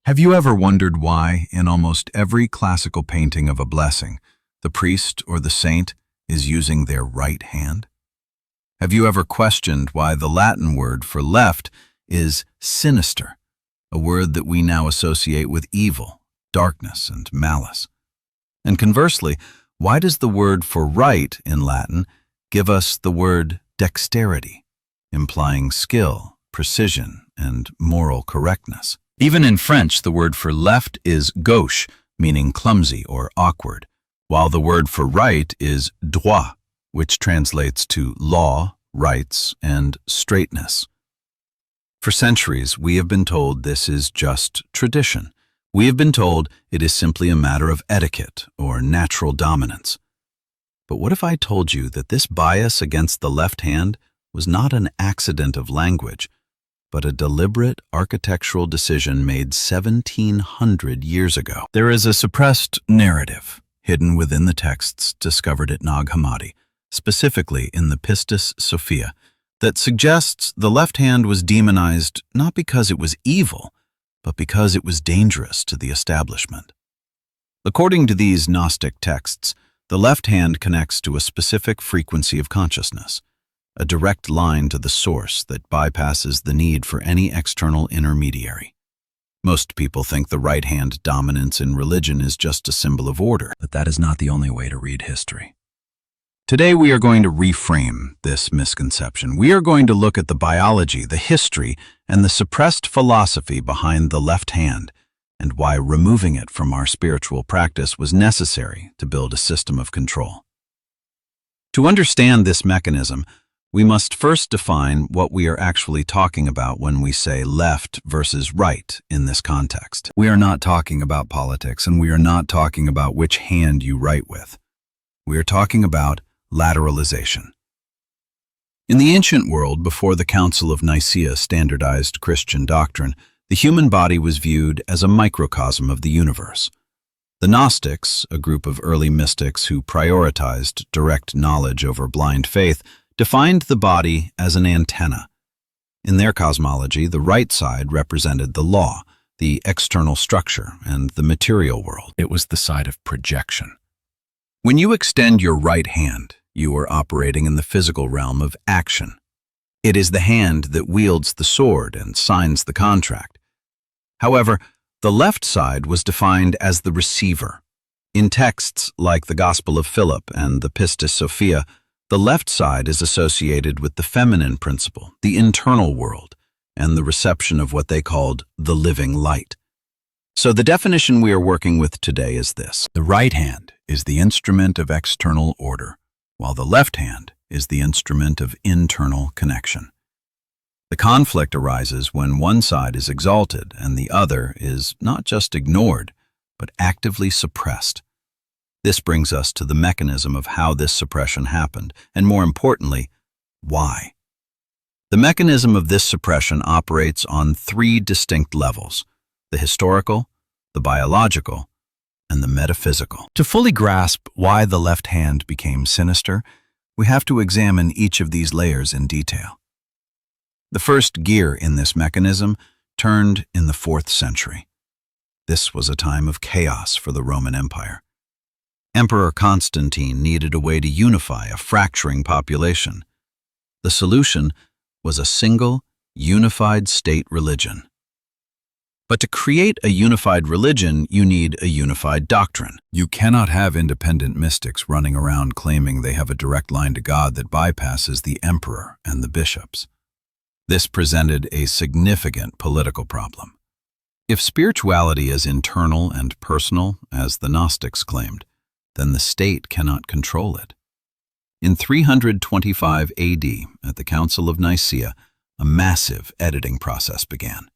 Have you ever wondered why, in almost every classical painting of a blessing, the priest or the saint is using their right hand? Have you ever questioned why the Latin word for left is sinister, a word that we now associate with evil, darkness, and malice? And conversely, why does the word for right in Latin give us the word dexterity, implying skill, precision, and moral correctness? Even in French, the word for left is gauche, meaning clumsy or awkward, while the word for right is droit, which translates to law, rights, and straightness. For centuries, we have been told this is just tradition. We have been told it is simply a matter of etiquette or natural dominance. But what if I told you that this bias against the left hand was not an accident of language, but a deliberate architectural decision made 1,700 years ago? There is a suppressed narrative hidden within the texts discovered at Nag Hammadi, specifically in the Pistis Sophia, that suggests the left hand was demonized not because it was evil, but because it was dangerous to the establishment. According to these Gnostic texts, the left hand connects to a specific frequency of consciousness, a direct line to the source that bypasses the need for any external intermediary. Most people think the right hand dominance in religion is just a symbol of order, but that is not the only way to read history. Today we are going to reframe this misconception. We are going to look at the biology, the history, and the suppressed philosophy behind the left hand, and why removing it from our spiritual practice was necessary to build a system of control. To understand this mechanism, we must first define what we are actually talking about when we say left versus right in this context. We are not talking about politics, and we are not talking about which hand you write with. We are talking about lateralization. In the ancient world, before the Council of Nicaea standardized Christian doctrine, the human body was viewed as a microcosm of the universe. The Gnostics, a group of early mystics who prioritized direct knowledge over blind faith, defined the body as an antenna. In their cosmology, the right side represented the law, the external structure, and the material world. It was the side of projection. When you extend your right hand, you are operating in the physical realm of action. It is the hand that wields the sword and signs the contract. However, the left side was defined as the receiver. In texts like the Gospel of Philip and the Pistis Sophia, the left side is associated with the feminine principle, the internal world, and the reception of what they called the living light. So the definition we are working with today is this: the right hand is the instrument of external order, while the left hand is the instrument of internal connection. The conflict arises when one side is exalted and the other is not just ignored, but actively suppressed. This brings us to the mechanism of how this suppression happened, and more importantly, why. The mechanism of this suppression operates on three distinct levels: the historical, the biological, and the metaphysical. To fully grasp why the left hand became sinister, we have to examine each of these layers in detail. The first gear in this mechanism turned in the 4th century. This was a time of chaos for the Roman Empire. Emperor Constantine needed a way to unify a fracturing population. The solution was a single, unified state religion. But to create a unified religion, you need a unified doctrine. You cannot have independent mystics running around claiming they have a direct line to God that bypasses the emperor and the bishops. This presented a significant political problem. If spirituality is internal and personal, as the Gnostics claimed, then the state cannot control it. In 325 AD, at the Council of Nicaea, a massive editing process began.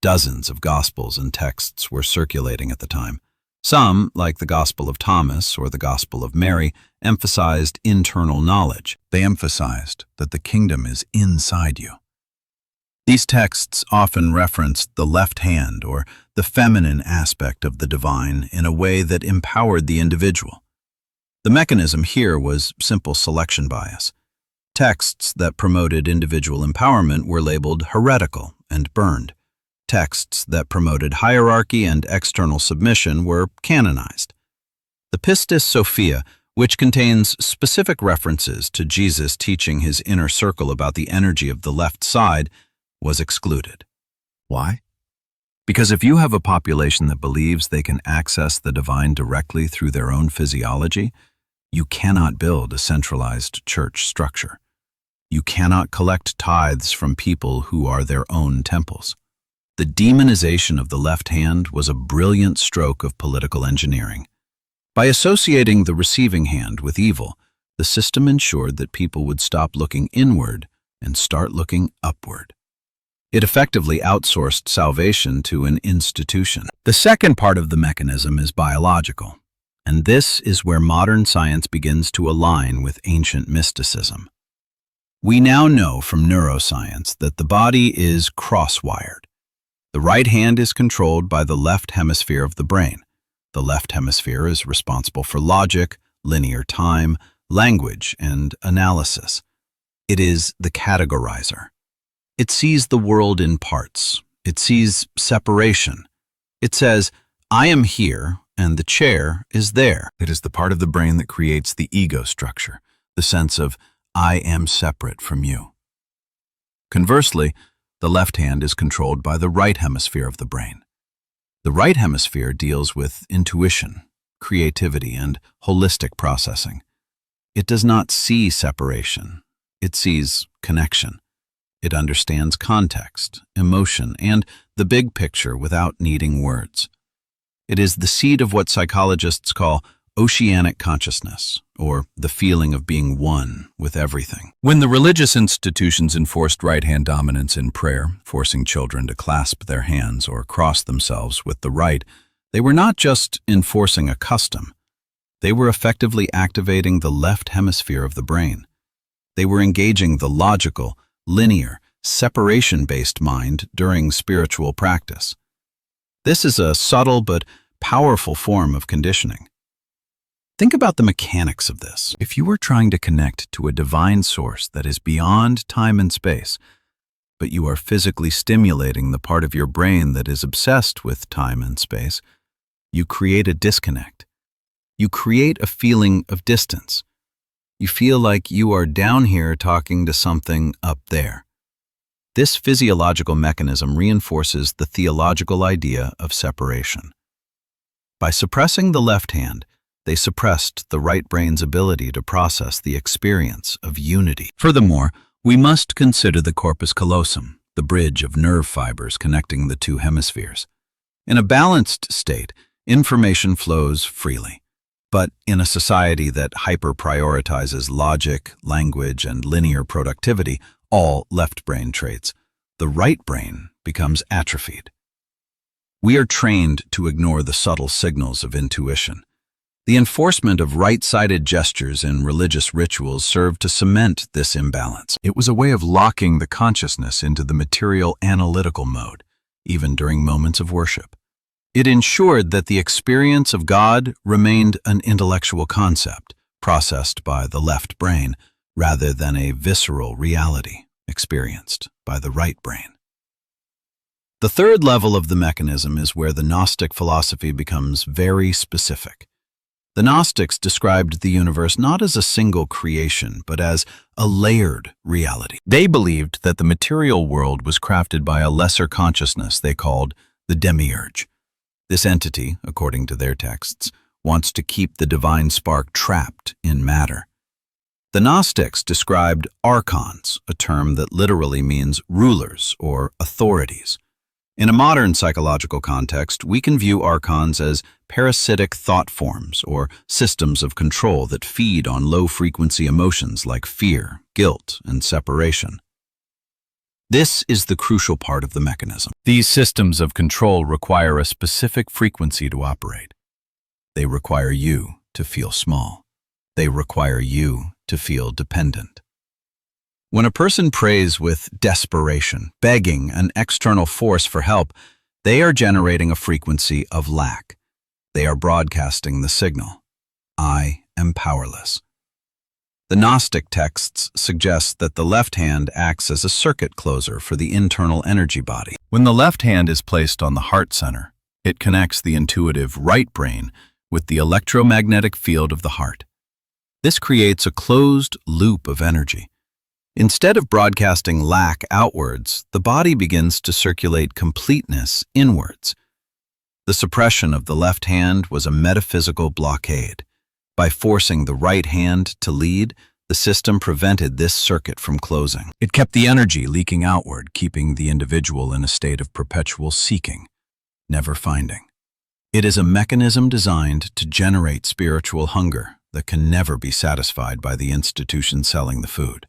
Dozens of Gospels and texts were circulating at the time. Some, like the Gospel of Thomas or the Gospel of Mary, emphasized internal knowledge. They emphasized that the kingdom is inside you. These texts often referenced the left hand or the feminine aspect of the divine in a way that empowered the individual. The mechanism here was simple selection bias. Texts that promoted individual empowerment were labeled heretical and burned. texts that promoted hierarchy and external submission were canonized. The Pistis Sophia, which contains specific references to Jesus teaching his inner circle about the energy of the left side, was excluded. Why? Because if you have a population that believes they can access the divine directly through their own physiology, you cannot build a centralized church structure. You cannot collect tithes from people who are their own temples. The demonization of the left hand was a brilliant stroke of political engineering. By associating the receiving hand with evil, the system ensured that people would stop looking inward and start looking upward. It effectively outsourced salvation to an institution. The second part of the mechanism is biological, and this is where modern science begins to align with ancient mysticism. We now know from neuroscience that the body is cross-wired. The right hand is controlled by the left hemisphere of the brain. The left hemisphere is responsible for logic, linear time, language, and analysis. It is the categorizer. It sees the world in parts. It sees separation. It says, I am here and the chair is there. It is the part of the brain that creates the ego structure, the sense of, I am separate from you. Conversely, the left hand is controlled by the right hemisphere of the brain. The right hemisphere deals with intuition, creativity, and holistic processing. It does not see separation. It sees connection. It understands context, emotion, and the big picture without needing words. It is the seat of what psychologists call oceanic consciousness, or the feeling of being one with everything. When the religious institutions enforced right-hand dominance in prayer, forcing children to clasp their hands or cross themselves with the right, they were not just enforcing a custom. They were effectively activating the left hemisphere of the brain. They were engaging the logical, linear, separation-based mind during spiritual practice. This is a subtle but powerful form of conditioning. Think about the mechanics of this. If you were trying to connect to a divine source that is beyond time and space, but you are physically stimulating the part of your brain that is obsessed with time and space, you create a disconnect. You create a feeling of distance. You feel like you are down here talking to something up there. This physiological mechanism reinforces the theological idea of separation. By suppressing the left hand, they suppressed the right brain's ability to process the experience of unity. Furthermore, we must consider the corpus callosum, the bridge of nerve fibers connecting the two hemispheres. In a balanced state, information flows freely. But in a society that hyper-prioritizes logic, language, and linear productivity, all left brain traits, the right brain becomes atrophied. We are trained to ignore the subtle signals of intuition. The enforcement of right-sided gestures in religious rituals served to cement this imbalance. It was a way of locking the consciousness into the material analytical mode, even during moments of worship. It ensured that the experience of God remained an intellectual concept, processed by the left brain, rather than a visceral reality, experienced by the right brain. The third level of the mechanism is where the Gnostic philosophy becomes very specific. The Gnostics described the universe not as a single creation, but as a layered reality. They believed that the material world was crafted by a lesser consciousness they called the demiurge. This entity, according to their texts, wants to keep the divine spark trapped in matter. The Gnostics described archons, a term that literally means rulers or authorities. In a modern psychological context, we can view archons as parasitic thought forms or systems of control that feed on low-frequency emotions like fear, guilt, and separation. This is the crucial part of the mechanism. These systems of control require a specific frequency to operate. They require you to feel small. They require you to feel dependent. When a person prays with desperation, begging an external force for help, they are generating a frequency of lack. They are broadcasting the signal, I am powerless. The Gnostic texts suggest that the left hand acts as a circuit closer for the internal energy body. When the left hand is placed on the heart center, it connects the intuitive right brain with the electromagnetic field of the heart. This creates a closed loop of energy. Instead of broadcasting lack outwards, the body begins to circulate completeness inwards. The suppression of the left hand was a metaphysical blockade. By forcing the right hand to lead, the system prevented this circuit from closing. It kept the energy leaking outward, keeping the individual in a state of perpetual seeking, never finding. It is a mechanism designed to generate spiritual hunger that can never be satisfied by the institution selling the food.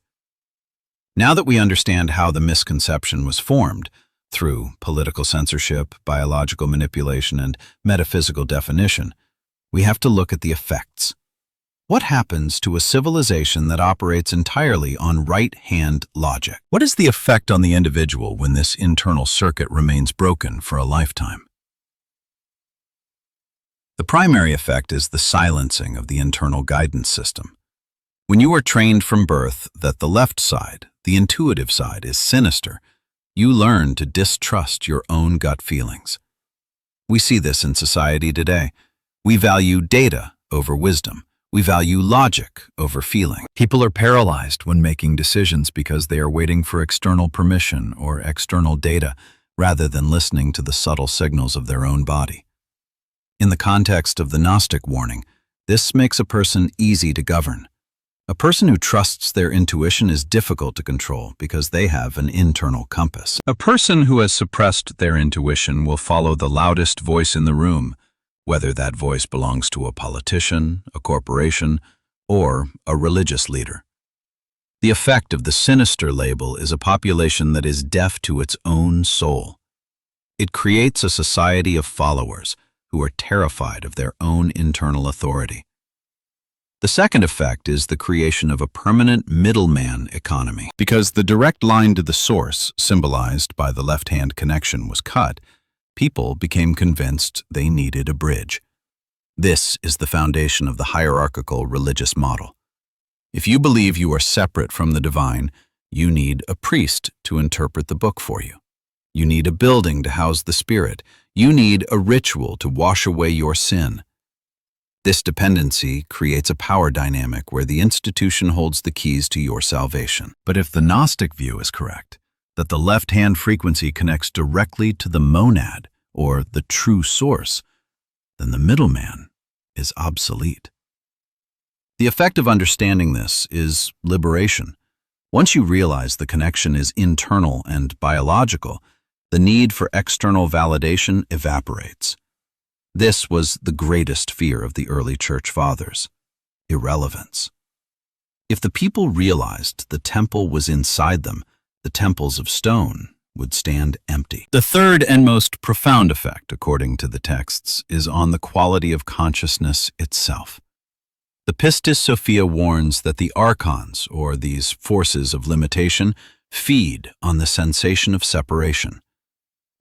Now that we understand how the misconception was formed, through political censorship, biological manipulation, and metaphysical definition, we have to look at the effects. What happens to a civilization that operates entirely on right-hand logic? What is the effect on the individual when this internal circuit remains broken for a lifetime? The primary effect is the silencing of the internal guidance system. When you are trained from birth that the left side, the intuitive side, is sinister, you learn to distrust your own gut feelings. We see this in society today. We value data over wisdom. We value logic over feeling. People are paralyzed when making decisions because they are waiting for external permission or external data rather than listening to the subtle signals of their own body. In the context of the Gnostic warning, this makes a person easy to govern. A person who trusts their intuition is difficult to control because they have an internal compass. A person who has suppressed their intuition will follow the loudest voice in the room, whether that voice belongs to a politician, a corporation, or a religious leader. The effect of the sinister label is a population that is deaf to its own soul. It creates a society of followers who are terrified of their own internal authority. The second effect is the creation of a permanent middleman economy. Because the direct line to the source, symbolized by the left-hand connection, was cut, people became convinced they needed a bridge. This is the foundation of the hierarchical religious model. If you believe you are separate from the divine, you need a priest to interpret the book for you. You need a building to house the spirit. You need a ritual to wash away your sin. This dependency creates a power dynamic where the institution holds the keys to your salvation. But if the Gnostic view is correct, that the left-hand frequency connects directly to the monad, or the true source, then the middleman is obsolete. The effect of understanding this is liberation. Once you realize the connection is internal and biological, the need for external validation evaporates. This was the greatest fear of the early church fathers: irrelevance. If the people realized the temple was inside them, the temples of stone would stand empty. The third and most profound effect, according to the texts, is on the quality of consciousness itself. The Pistis Sophia warns that the archons, or these forces of limitation, feed on the sensation of separation.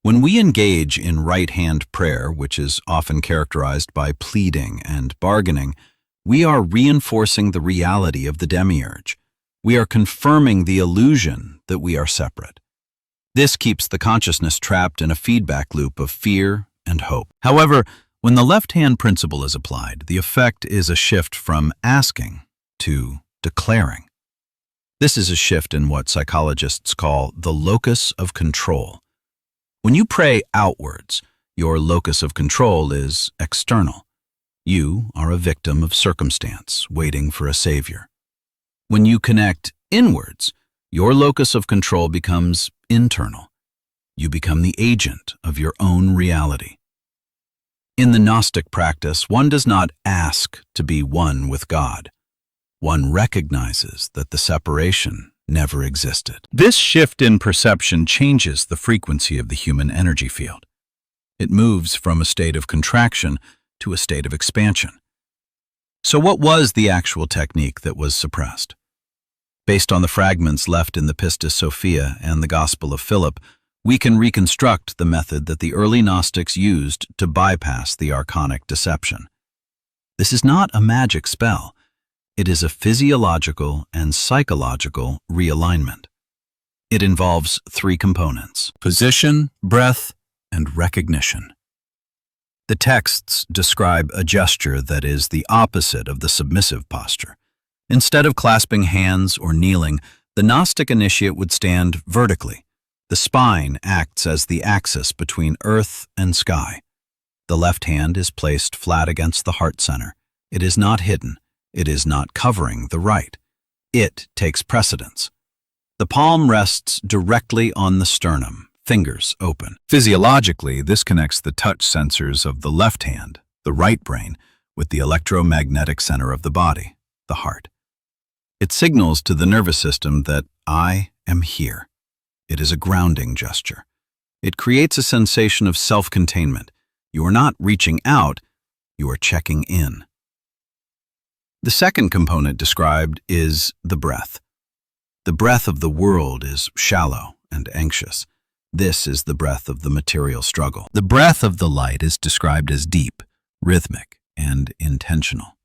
When we engage in right-hand prayer, which is often characterized by pleading and bargaining, we are reinforcing the reality of the demiurge. We are confirming the illusion that we are separate. This keeps the consciousness trapped in a feedback loop of fear and hope. However, when the left-hand principle is applied, the effect is a shift from asking to declaring. This is a shift in what psychologists call the locus of control. When you pray outwards, your locus of control is external. You are a victim of circumstance, waiting for a savior. When you connect inwards, your locus of control becomes internal. You become the agent of your own reality. In the Gnostic practice, one does not ask to be one with God. One recognizes that the separation never existed. This shift in perception changes the frequency of the human energy field. It moves from a state of contraction to a state of expansion. So what was the actual technique that was suppressed? Based on the fragments left in the Pistis Sophia and the Gospel of Philip, we can reconstruct the method that the early Gnostics used to bypass the archonic deception. This is not a magic spell. It is a physiological and psychological realignment. It involves three components: position, breath, and recognition. The texts describe a gesture that is the opposite of the submissive posture. Instead of clasping hands or kneeling, the Gnostic initiate would stand vertically. The spine acts as the axis between earth and sky. The left hand is placed flat against the heart center. It is not hidden. It is not covering the right. It takes precedence. The palm rests directly on the sternum, fingers open. Physiologically, this connects the touch sensors of the left hand, the right brain, with the electromagnetic center of the body, the heart. It signals to the nervous system that I am here. It is a grounding gesture. It creates a sensation of self-containment. You are not reaching out, you are checking in. The second component described is the breath. The breath of the world is shallow and anxious. This is the breath of the material struggle. The breath of the light is described as deep, rhythmic, and intentional.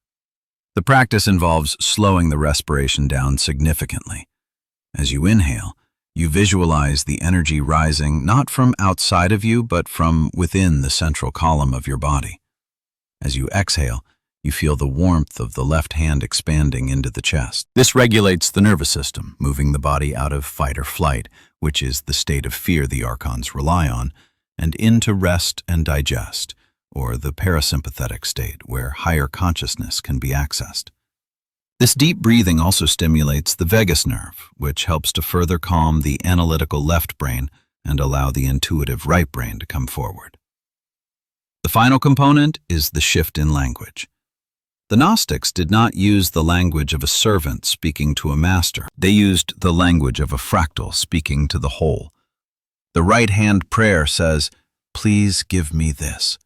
The practice involves slowing the respiration down significantly. As you inhale, you visualize the energy rising not from outside of you, but from within the central column of your body. As you exhale, you feel the warmth of the left hand expanding into the chest. This regulates the nervous system, moving the body out of fight or flight, which is the state of fear the archons rely on, and into rest and digest, or the parasympathetic state where higher consciousness can be accessed. This deep breathing also stimulates the vagus nerve, which helps to further calm the analytical left brain and allow the intuitive right brain to come forward. The final component is the shift in language. The Gnostics did not use the language of a servant speaking to a master. They used the language of a fractal speaking to the whole. The right-hand prayer says, "Please give me this."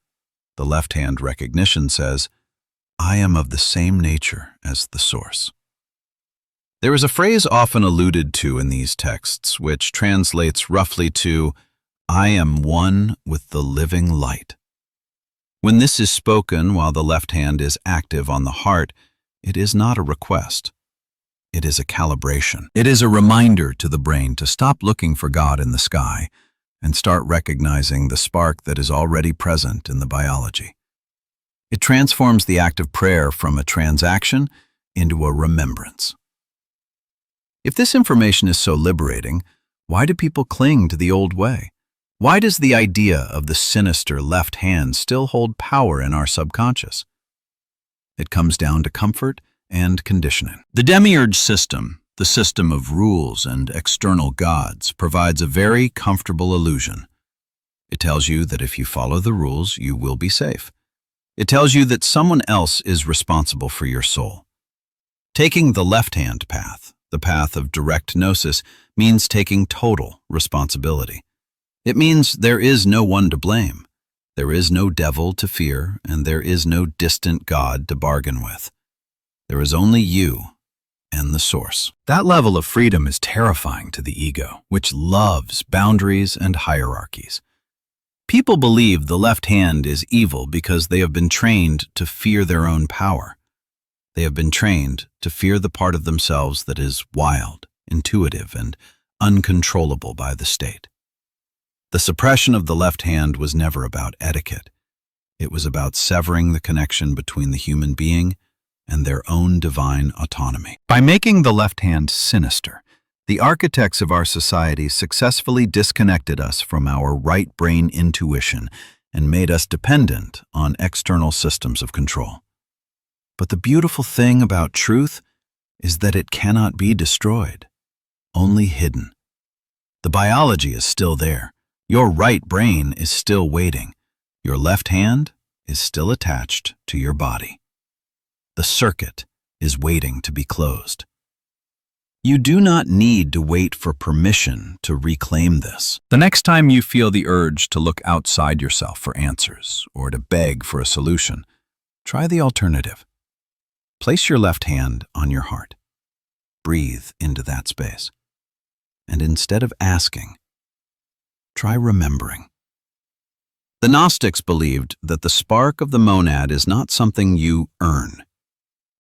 The left-hand recognition says, "I am of the same nature as the source." There is a phrase often alluded to in these texts which translates roughly to, "I am one with the living light." When this is spoken while the left hand is active on the heart, it is not a request. It is a calibration. It is a reminder to the brain to stop looking for God in the sky and start recognizing the spark that is already present in the biology. It transforms the act of prayer from a transaction into a remembrance. If this information is so liberating, why do people cling to the old way? Why does the idea of the sinister left hand still hold power in our subconscious? It comes down to comfort and conditioning. The demiurge system, the system of rules and external gods, provides a very comfortable illusion. It tells you that if you follow the rules, you will be safe. It tells you that someone else is responsible for your soul. Taking the left-hand path, the path of direct gnosis, means taking total responsibility. It means there is no one to blame. There is no devil to fear, and there is no distant God to bargain with. There is only you and the source. That level of freedom is terrifying to the ego, which loves boundaries and hierarchies. People believe the left hand is evil because they have been trained to fear their own power. They have been trained to fear the part of themselves that is wild, intuitive, and uncontrollable by the state. The suppression of the left hand was never about etiquette. It was about severing the connection between the human being and their own divine autonomy. By making the left hand sinister, the architects of our society successfully disconnected us from our right brain intuition and made us dependent on external systems of control. But the beautiful thing about truth is that it cannot be destroyed, only hidden. The biology is still there. Your right brain is still waiting. Your left hand is still attached to your body. The circuit is waiting to be closed. You do not need to wait for permission to reclaim this. The next time you feel the urge to look outside yourself for answers or to beg for a solution, try the alternative. Place your left hand on your heart. Breathe into that space. And instead of asking, try remembering. The Gnostics believed that the spark of the monad is not something you earn.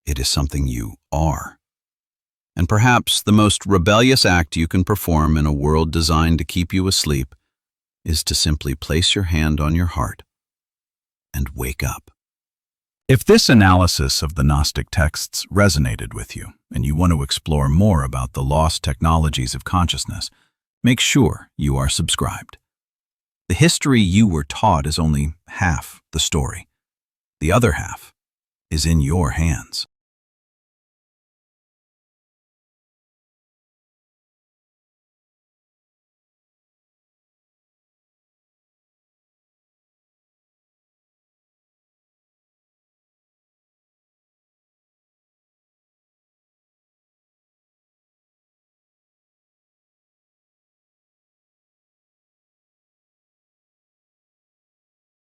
It is something you are. And perhaps the most rebellious act you can perform in a world designed to keep you asleep is to simply place your hand on your heart and wake up. If this analysis of the Gnostic texts resonated with you, and you want to explore more about the lost technologies of consciousness, make sure you are subscribed. The history you were taught is only half the story. The other half is in your hands.